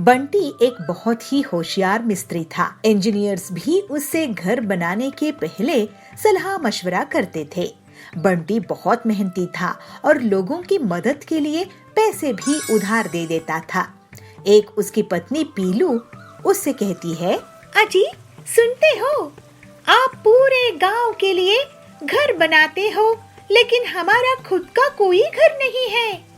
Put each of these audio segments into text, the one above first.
बंटी एक बहुत ही होशियार मिस्त्री था। इंजीनियर्स भी उससे घर बनाने के पहले सलाह मशवरा करते थे। बंटी बहुत मेहनती था और लोगों की मदद के लिए पैसे भी उधार दे देता था। एक उसकी पत्नी पीलू उससे कहती है, अजी सुनते हो, आप पूरे गांव के लिए घर बनाते हो, लेकिन हमारा खुद का कोई घर नहीं है।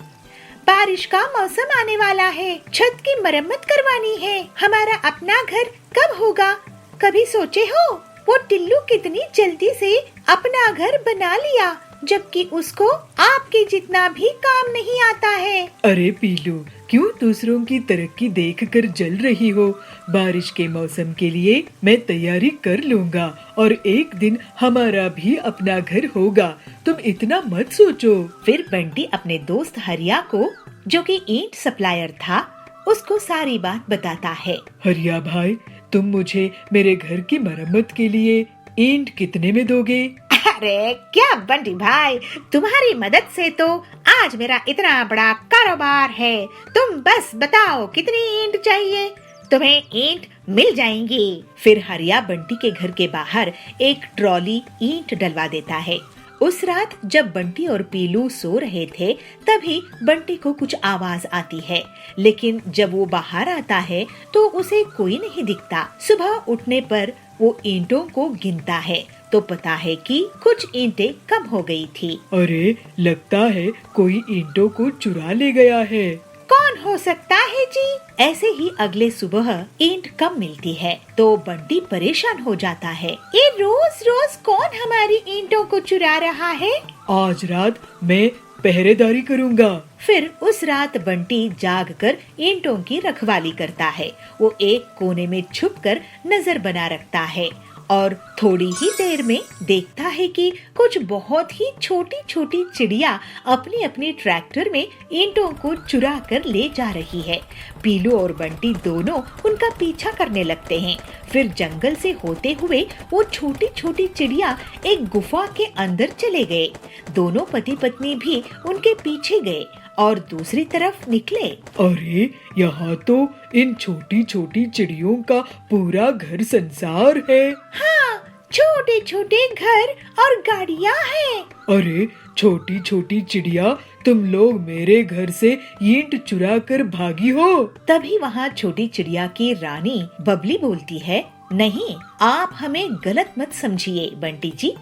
बारिश का मौसम आने वाला है, छत की मरम्मत करवानी है। हमारा अपना घर कब होगा? कभी सोचे हो? वो टिल्लू कितनी जल्दी से अपना घर बना लिया, जबकि उसको आपके जितना भी काम नहीं आता है। अरे पीलू, क्यों दूसरों की तरक्की देखकर जल रही हो? बारिश के मौसम के लिए मैं तैयारी कर लूँगा और एक दिन हमारा भी अपना घर होगा। तुम इतना मत सोचो। फिर बंटी अपने दोस्त हरिया को, जो कि ईंट सप्लायर था, उसको सारी बात बताता है। हरिया भाई, तुम मुझे मेरे घर की मरम्मत के लिए ईंट कितने में दोगे? अरे क्या बंटी भाई, तुम्हारी मदद से तो आज मेरा इतना बड़ा कारोबार है। तुम बस बताओ कितनी ईंट चाहिए, तुम्हें ईंट मिल जाएंगी। फिर हरिया बंटी के घर के बाहर एक ट्रॉली ईंट डलवा देता है। उस रात जब बंटी और पीलू सो रहे थे, तभी बंटी को कुछ आवाज आती है, लेकिन जब वो बाहर आता है तो उसे कोई नहीं दिखता। सुबह उठने पर वो ईंटों को गिनता है तो पता है कि कुछ ईंटें कम हो गई थी। अरे लगता है कोई ईंटों को चुरा ले गया है। कौन हो सकता है जी? ऐसे ही अगले सुबह ईंट कम मिलती है तो बंटी परेशान हो जाता है। ये रोज रोज कौन हमारी ईंटों को चुरा रहा है? आज रात मैं पहरेदारी करूँगा। फिर उस रात बंटी जागकर ईंटों की रखवाली करता है। वो एक कोने में छुपकर नजर बना रखता है और थोड़ी ही देर में देखता है कि कुछ बहुत ही छोटी छोटी चिड़िया अपनी अपनी ट्रैक्टर में ईंटों को चुरा कर ले जा रही है। पीलू और बंटी दोनों उनका पीछा करने लगते हैं। फिर जंगल से होते हुए वो छोटी छोटी चिड़िया एक गुफा के अंदर चले गए। दोनों पति पत्नी भी उनके पीछे गए और दूसरी तरफ निकले। अरे यहाँ तो इन छोटी छोटी चिड़ियों का पूरा घर संसार है। हाँ, छोटे छोटे घर और गाड़ियाँ हैं। अरे छोटी छोटी चिड़िया, तुम लोग मेरे घर से ईंट चुरा कर भागी हो। तभी वहाँ छोटी चिड़िया की रानी बबली बोलती है, नहीं, आप हमें गलत मत समझिए बंटी जी।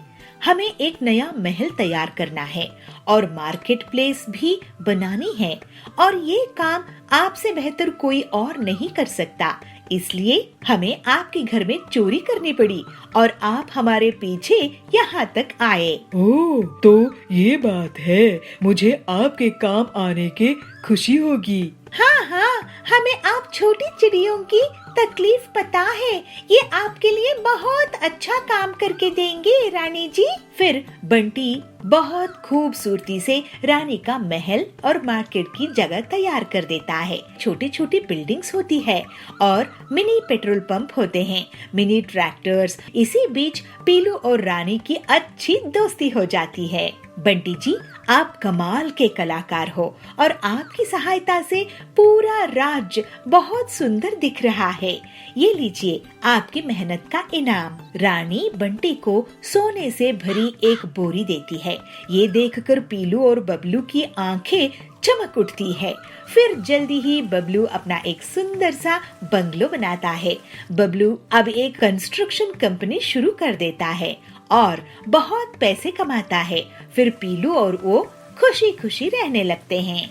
हमें एक नया महल तैयार करना है और मार्केट प्लेस भी बनानी है, और ये काम आपसे बेहतर कोई और नहीं कर सकता। इसलिए हमें आपके घर में चोरी करनी पड़ी और आप हमारे पीछे यहाँ तक आए। ओह, तो ये बात है। मुझे आपके काम आने की खुशी होगी। हाँ हाँ, हमें आप छोटी चिड़ियों की तकलीफ पता है। ये आपके लिए बहुत अच्छा काम करके देंगे रानी जी। फिर बंटी बहुत खूबसूरती से रानी का महल और मार्केट की जगह तैयार कर देता है। छोटी छोटी बिल्डिंग्स होती है और मिनी पेट्रोल पंप होते हैं, मिनी ट्रैक्टर्स। इसी बीच पीलू और रानी की अच्छी दोस्ती हो जाती है। बंटी जी, आप कमाल के कलाकार हो और आपकी सहायता से पूरा राज्य बहुत सुंदर दिख रहा है। ये लीजिए आपकी मेहनत का इनाम। रानी बंटी को सोने से भरी एक बोरी देती है। ये देखकर पीलू और बबलू की आंखें चमक उठती है। फिर जल्दी ही बबलू अपना एक सुंदर सा बंगलो बनाता है। बबलू अब एक कंस्ट्रक्शन कंपनी शुरू कर देता है और बहुत पैसे कमाता है। फिर पीलू और वो खुशी खुशी रहने लगते हैं।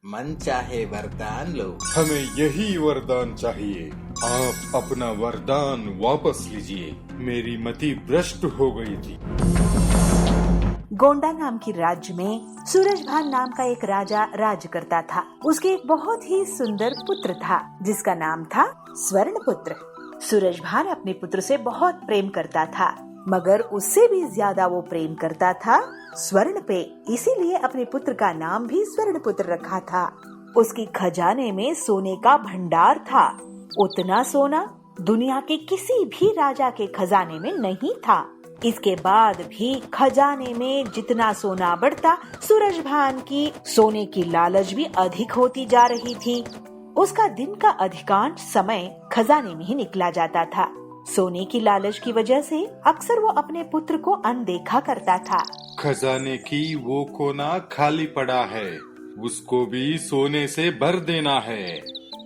मन चाहे वरदान लो। हमें यही वरदान चाहिए। आप अपना वरदान वापस लीजिए। मेरी मति भ्रष्ट हो गई थी। गोंडा नाम की राज्य में सूरजभान नाम का एक राजा राज करता था। उसके एक बहुत ही सुंदर पुत्र था जिसका नाम था स्वर्णपुत्र। सूरजभान अपने पुत्र से बहुत प्रेम करता था, मगर उससे भी ज्यादा वो प्रेम करता था स्वर्ण पे। इसीलिए अपने पुत्र का नाम भी स्वर्णपुत्र रखा था। उसकी खजाने में सोने का भंडार था। उतना सोना दुनिया के किसी भी राजा के खजाने में नहीं था। इसके बाद भी खजाने में जितना सोना बढ़ता, सूरजभान की सोने की लालच भी अधिक होती जा रही थी। उसका दिन का अधिकांश समय खजाने में ही निकला जाता था। सोने की लालच की वजह से अक्सर वो अपने पुत्र को अनदेखा करता था। खजाने की वो कोना खाली पड़ा है, उसको भी सोने से भर देना है।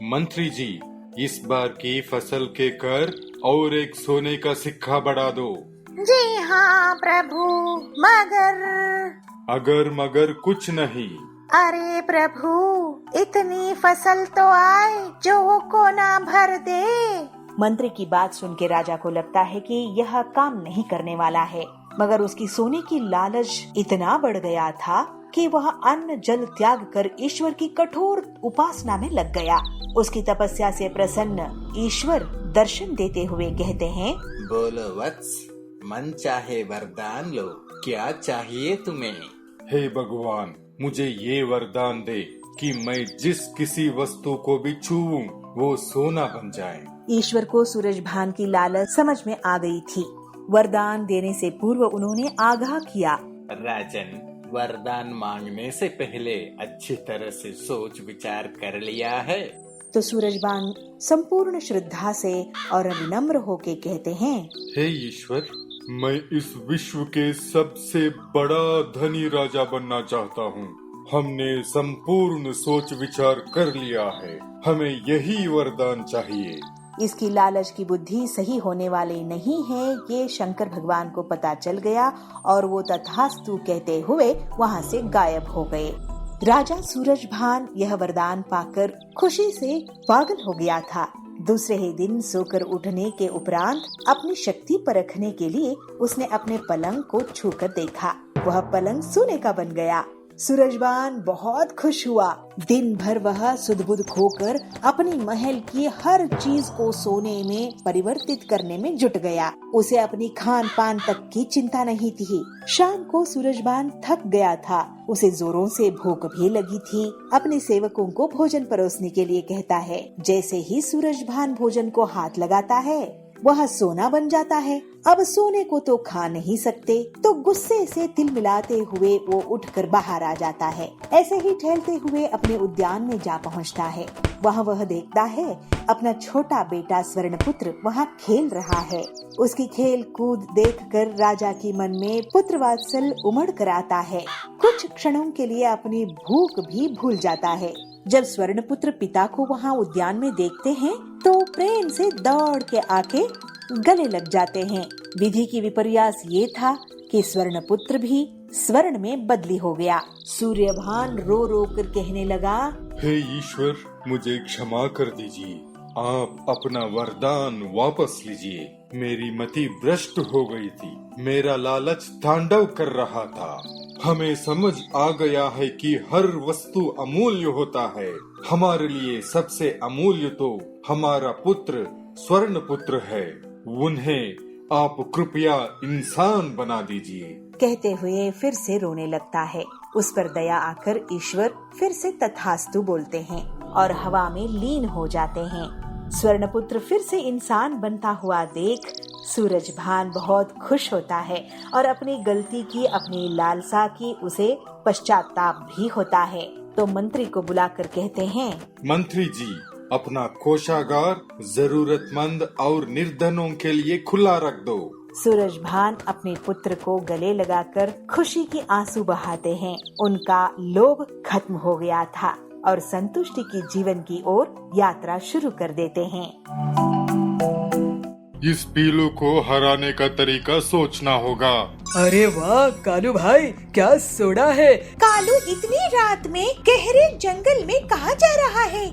मंत्री जी, इस बार की फसल के कर और एक सोने का सिक्का बढ़ा दो। जी हाँ प्रभु, अगर मगर कुछ नहीं। अरे प्रभु, इतनी फसल तो आए जो वो कोना भर दे। मंत्री की बात सुन के राजा को लगता है कि यह काम नहीं करने वाला है, मगर उसकी सोने की लालच इतना बढ़ गया था कि वह अन्न जल त्याग कर ईश्वर की कठोर उपासना में लग गया। उसकी तपस्या से प्रसन्न ईश्वर दर्शन देते हुए कहते हैं, बोलो वत्स, मन चाहे वरदान लो, क्या चाहिए तुम्हें? हे भगवान, मुझे ये वरदान दे कि मैं जिस किसी वस्तु को भी छूऊं वो सोना बन जाए। ईश्वर को सूरजभान की लालच समझ में आ गई थी। वरदान देने से पूर्व उन्होंने आगाह किया, राजन, वरदान मांगने से पहले अच्छी तरह से सोच विचार कर लिया है? तो सूरजभान संपूर्ण श्रद्धा से और विनम्र होके कहते हैं, हे ईश्वर, मैं इस विश्व के सबसे बड़ा धनी राजा बनना चाहता हूँ। हमने संपूर्ण सोच विचार कर लिया है, हमें यही वरदान चाहिए। इसकी लालच की बुद्धि सही होने वाली नहीं है, ये शंकर भगवान को पता चल गया और वो तथास्तु कहते हुए वहाँ से गायब हो गए। राजा सूरजभान यह वरदान पाकर खुशी से पागल हो गया था। दूसरे ही दिन सोकर उठने के उपरांत अपनी शक्ति परखने के लिए उसने अपने पलंग को छूकर देखा। वह पलंग सोने का बन गया। सूरजभान बहुत खुश हुआ। दिन भर वह सुध-बुध खोकर अपनी महल की हर चीज को सोने में परिवर्तित करने में जुट गया। उसे अपनी खान पान तक की चिंता नहीं थी। शाम को सूरजभान थक गया था, उसे जोरों से भूख भी लगी थी। अपने सेवकों को भोजन परोसने के लिए कहता है। जैसे ही सूरजभान भोजन को हाथ लगाता है, वह सोना बन जाता है। अब सोने को तो खा नहीं सकते, तो गुस्से से तिलमिलाते हुए वो उठकर बाहर आ जाता है। ऐसे ही टहलते हुए अपने उद्यान में जा पहुंचता है। वहाँ वह देखता है अपना छोटा बेटा स्वर्णपुत्र वहाँ खेल रहा है। उसकी खेल कूद देखकर राजा की मन में पुत्र वात्सल उमड़ कर आता है। कुछ क्षणों के लिए अपनी भूख भी भूल जाता है। जब स्वर्णपुत्र पिता को वहाँ उद्यान में देखते हैं, तो प्रेम से दौड़ के आके गले लग जाते हैं। विधि की विपर्यास ये था कि स्वर्णपुत्र भी स्वर्ण में बदली हो गया। सूर्यभान रो रो कर कहने लगा, हे ईश्वर, मुझे क्षमा कर दीजिए, आप अपना वरदान वापस लीजिए। मेरी मति भ्रष्ट हो गई थी, मेरा लालच तांडव कर रहा था। हमें समझ आ गया है कि हर वस्तु अमूल्य होता है। हमारे लिए सबसे अमूल्य तो हमारा पुत्र स्वर्ण पुत्र है। उन्हें आप कृपया इंसान बना दीजिए। कहते हुए फिर से रोने लगता है। उस पर दया आकर ईश्वर फिर से तथास्तु बोलते हैं और हवा में लीन हो जाते हैं। स्वर्णपुत्र फिर से इंसान बनता हुआ देख सूरजभान बहुत खुश होता है और अपनी गलती की, अपनी लालसा की उसे पश्चाताप भी होता है। तो मंत्री को बुलाकर कहते हैं, मंत्री जी, अपना कोषागार जरूरतमंद और निर्धनों के लिए खुला रख दो। सूरजभान अपने पुत्र को गले लगाकर खुशी के आंसू बहाते हैं। उनका लोभ खत्म हो गया था और संतुष्टि की जीवन की ओर यात्रा शुरू कर देते हैं। इस पीलू को हराने का तरीका सोचना होगा। अरे वाह कालू भाई, क्या सोडा है। कालू इतनी रात में गहरे जंगल में कहाँ जा रहा है?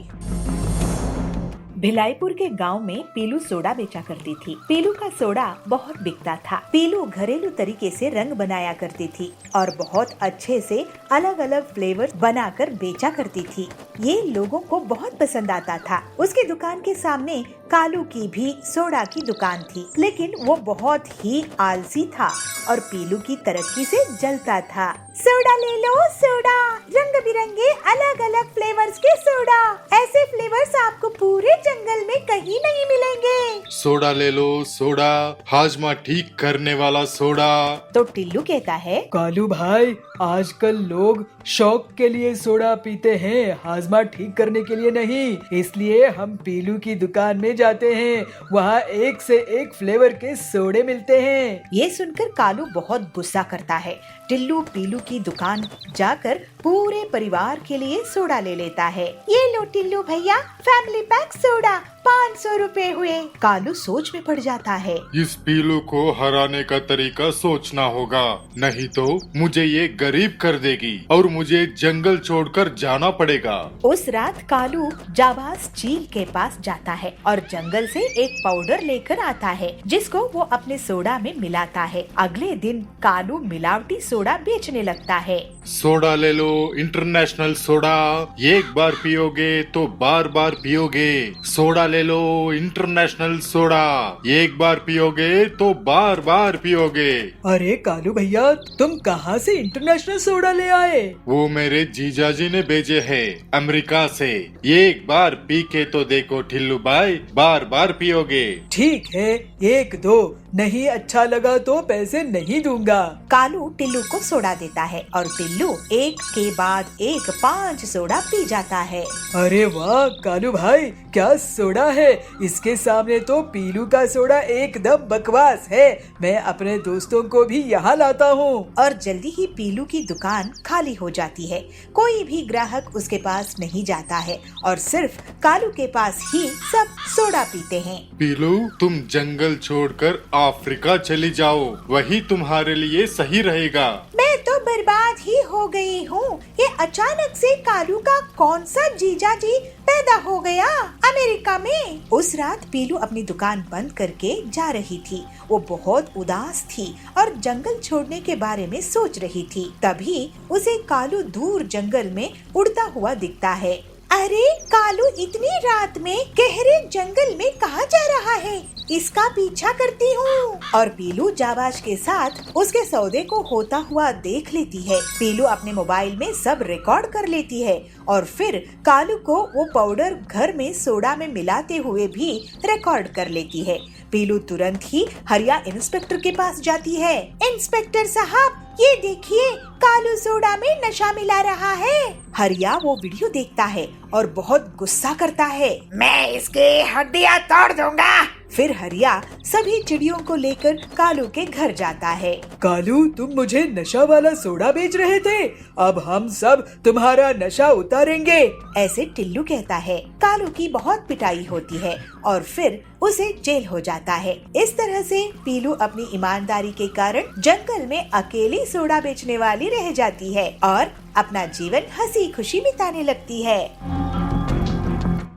भिलाईपुर के गांव में पीलू सोडा बेचा करती थी। पीलू का सोडा बहुत बिकता था। पीलू घरेलू तरीके से रंग बनाया करती थी और बहुत अच्छे से अलग अलग फ्लेवर बनाकर बेचा करती थी। ये लोगों को बहुत पसंद आता था। उसकी दुकान के सामने कालू की भी सोडा की दुकान थी, लेकिन वो बहुत ही आलसी था और पीलू की तरक्की से जलता था। सोडा ले लो, सोडा, रंग बिरंगे अलग अलग फ्लेवर्स के सोडा। ऐसे फ्लेवर्स आपको पूरे जंगल में कहीं नहीं मिलेंगे। सोडा ले लो, सोडा, हाजमा ठीक करने वाला सोडा। तो टिल्लू कहता है, कालू भाई, आजकल लोग शौक के लिए सोडा पीते हैं, हाजमा ठीक करने के लिए नहीं। इसलिए हम पीलू की दुकान में जाते हैं, वहाँ एक से एक फ्लेवर के सोडे मिलते हैं। ये सुनकर कालू बहुत गुस्सा करता है। टिल्लू पीलू की दुकान जाकर पूरे परिवार के लिए सोडा ले लेता है। ये लो टिल्लू भैया, फैमिली पैक सोडा, 500 रुपए हुए। कालू सोच में पड़ जाता है। इस पीलू को हराने का तरीका सोचना होगा, नहीं तो मुझे ये गरीब कर देगी और मुझे जंगल छोड़कर जाना पड़ेगा। उस रात कालू जाबाज चील के पास जाता है और जंगल से एक पाउडर लेकर आता है, जिसको वो अपने सोडा में मिलाता है। अगले दिन कालू मिलावटी सोडा बेचने लगता है। सोडा ले लो, इंटरनेशनल सोडा, एक बार पियोगे तो बार बार पियोगे। सोडा ले लो, इंटरनेशनल सोडा, एक बार पियोगे तो बार बार पियोगे। अरे कालू भैया, तुम कहाँ से इंटरनेशनल सोडा ले आए? वो मेरे जीजाजी ने भेजे है अमेरिका से। एक बार पी के तो देखो ठिल्लू भाई, बार बार पियोगे। ठीक है, एक दो, नहीं अच्छा लगा तो पैसे नहीं दूंगा। कालू टिल्लू को सोडा देता है और टिल्लू एक के बाद एक 5 सोडा पी जाता है। अरे वाह कालू भाई, क्या सोडा है! इसके सामने तो पीलू का सोडा एकदम बकवास है। मैं अपने दोस्तों को भी यहाँ लाता हूँ। और जल्दी ही पीलू की दुकान खाली हो जाती है। कोई भी ग्राहक उसके पास नहीं जाता है और सिर्फ कालू के पास ही सब सोडा पीते हैं। पीलू, तुम जंगल छोड़कर अफ्रीका चली जाओ, वही तुम्हारे लिए सही रहेगा। मैं तो बर्बाद ही हो गई हूँ। ये अचानक से कालू का कौन सा जीजा जी पैदा हो गया अमेरिका में। उस रात पीलू अपनी दुकान बंद करके जा रही थी। वो बहुत उदास थी और जंगल छोड़ने के बारे में सोच रही थी। तभी उसे कालू दूर जंगल में उड़ता हुआ दिखता है। अरे कालू इतनी रात में गहरे जंगल में कहाँ जा रहा है? इसका पीछा करती हूँ। और पीलू जाबाज के साथ उसके सौदे को होता हुआ देख लेती है। पीलू अपने मोबाइल में सब रिकॉर्ड कर लेती है और फिर कालू को वो पाउडर घर में सोडा में मिलाते हुए भी रिकॉर्ड कर लेती है। पीलू तुरंत ही हरिया इंस्पेक्टर के पास जाती है। इंस्पेक्टर साहब, ये देखिए, कालू सोडा में नशा मिला रहा है। हरिया वो वीडियो देखता है और बहुत गुस्सा करता है। मैं इसकी हड्डियाँ तोड़ दूंगा। फिर हरिया सभी चिड़ियों को लेकर कालू के घर जाता है। कालू, तुम मुझे नशा वाला सोडा बेच रहे थे, अब हम सब तुम्हारा नशा उतारेंगे। ऐसे टिल्लू कहता है। कालू की बहुत पिटाई होती है और फिर उसे जेल हो जाता है। इस तरह से पीलू अपनी ईमानदारी के कारण जंगल में अकेली सोडा बेचने वाली रह जाती है और अपना जीवन हंसी खुशी बिताने लगती है।